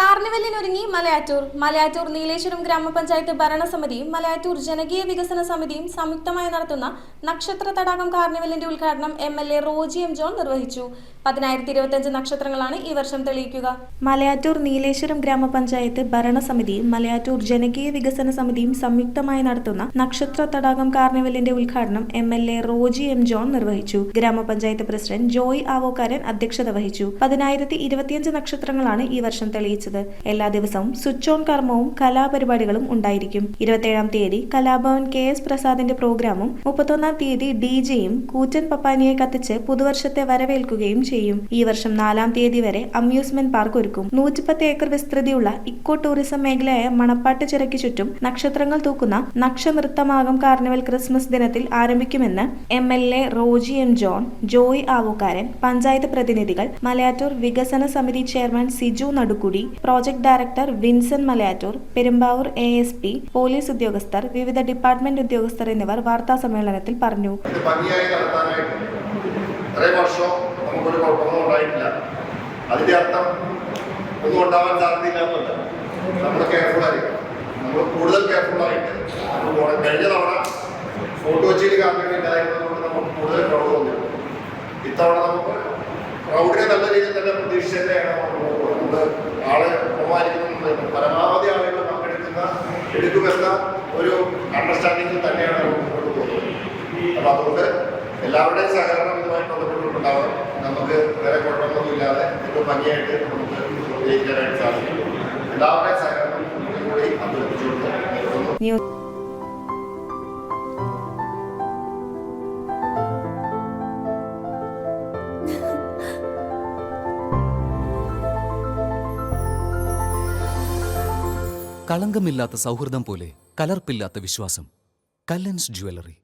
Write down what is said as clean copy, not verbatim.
കാർണിവലിനൊരുങ്ങി മലയാറ്റൂർ നീലേശ്വരം ഗ്രാമപഞ്ചായത്ത് ഭരണസമിതിയും മലയാറ്റൂർ ജനകീയ വികസന സമിതിയും സംയുക്തമായി നടത്തുന്ന നക്ഷത്ര തടാകം കാർണിവലിന്റെ ഉദ്ഘാടനം MLA റോജി എം ജോൺ നിർവഹിച്ചു. 10,025 നക്ഷത്രങ്ങളാണ് ഈ വർഷം തെളിയിക്കുക. മലയാറ്റൂർ നീലേശ്വരം ഗ്രാമപഞ്ചായത്ത് ഭരണസമിതിയും മലയാറ്റൂർ ജനകീയ വികസന സമിതിയും സംയുക്തമായി നടത്തുന്ന നക്ഷത്ര തടാകം കാർണിവലിന്റെ ഉദ്ഘാടനം MLA റോജി എം ജോൺ നിർവഹിച്ചു. ഗ്രാമപഞ്ചായത്ത് പ്രസിഡന്റ് ജോയ് ആവോക്കാരൻ അധ്യക്ഷത വഹിച്ചു. 10,025 നക്ഷത്രങ്ങളാണ് ഈ വർഷം തെളിയിച്ചത്. എല്ലാ ദിവസവും സ്വിച്ച് ഓൺ കർമ്മവും കലാപരിപാടികളും ഉണ്ടായിരിക്കും. 27-ാം തീയതി കലാഭവൻ KS പ്രസാദിന്റെ പ്രോഗ്രാമും 31-ാം തീയതി DJയും കൂറ്റൻ പപ്പാനിയെ കത്തിച്ച് പുതുവർഷത്തെ വരവേൽക്കുകയും ചെയ്യും. ഈ വർഷം 4-ാം തീയതി വരെ അമ്യൂസ്മെന്റ് പാർക്ക് ഒരുക്കും. 110 ഏക്കർ വിസ്തൃതിയുള്ള ഇക്കോ ടൂറിസം മേഖലയായ മണപ്പാട്ട് ചിറയ്ക്ക് ചുറ്റും നക്ഷത്രങ്ങൾ തൂക്കുന്ന നക്ഷനൃത്തമാകും കാർണിവൽ ക്രിസ്മസ് ദിനത്തിൽ ആരംഭിക്കുമെന്ന് MLA Roji M John, Joy Avokkaran, panchayat പ്രതിനിധികൾ, മലയാറ്റൂർ വികസന സമിതി chairman Siju Nadukkudi, project director Vinson Malayattoor, Perumbavoor ASP, police ഉദ്യോഗസ്ഥർ, വിവിധ ഡിപ്പാർട്ട്മെന്റ് ഉദ്യോഗസ്ഥർ എന്നിവർ വാർത്താ സമ്മേളനത്തിൽ പറഞ്ഞു. നമുക്കൊരു കുഴപ്പമൊന്നും ഉണ്ടായിട്ടില്ല. അതിൻ്റെ അർത്ഥം ഒന്നും ഉണ്ടാവാൻ സാധ്യതയില്ലാത്തല്ല. നമ്മൾ കെയർഫുൾ ആയിരിക്കും. നമ്മൾ കൂടുതൽ കെയർഫുൾ ആയിട്ട് കഴിഞ്ഞ തവണ ഫോർട്ട് കൊച്ചിയിൽ കാർണിവൽ ഉണ്ടായിരുന്നതുകൊണ്ട് നമുക്ക് കൂടുതൽ ക്രൗഡ് വന്നിരുന്നു. ഇത്തവണ നമുക്ക് ക്രൗഡിനെ നല്ല രീതിയിൽ തന്നെ പ്രതീക്ഷിച്ചതന്നെയാണ് നമ്മൾ ആളെ ബഹുമാനിക്കുന്നത്. പരമാവധി ആളുകൾ എടുക്കുമെന്ന ഒരു അണ്ടർസ്റ്റാൻഡിങ്ങിൽ തന്നെയാണ് നമുക്ക് മുന്നോട്ട് പോകുന്നത്. അപ്പം അതുകൊണ്ട് എല്ലാവരുടെയും സഹകരണം ഇതുമായി ബന്ധപ്പെട്ടിട്ടുണ്ടാവണം. നമുക്ക് വേറെ കുഴപ്പമൊന്നുമില്ലാതെ ഏറ്റവും ഭംഗിയായിട്ട് നമുക്ക് ജയിക്കാനായിട്ട് സാധിക്കും. എല്ലാവരുടെയും സഹകരണം കൂടി അഭ്യർത്ഥിച്ചുകൊണ്ട് കളങ്കമില്ലാത്ത സൗഹൃദം പോലെ കലർപ്പില്ലാത്ത വിശ്വാസം. കല്ലൻസ് ജ്വല്ലറി.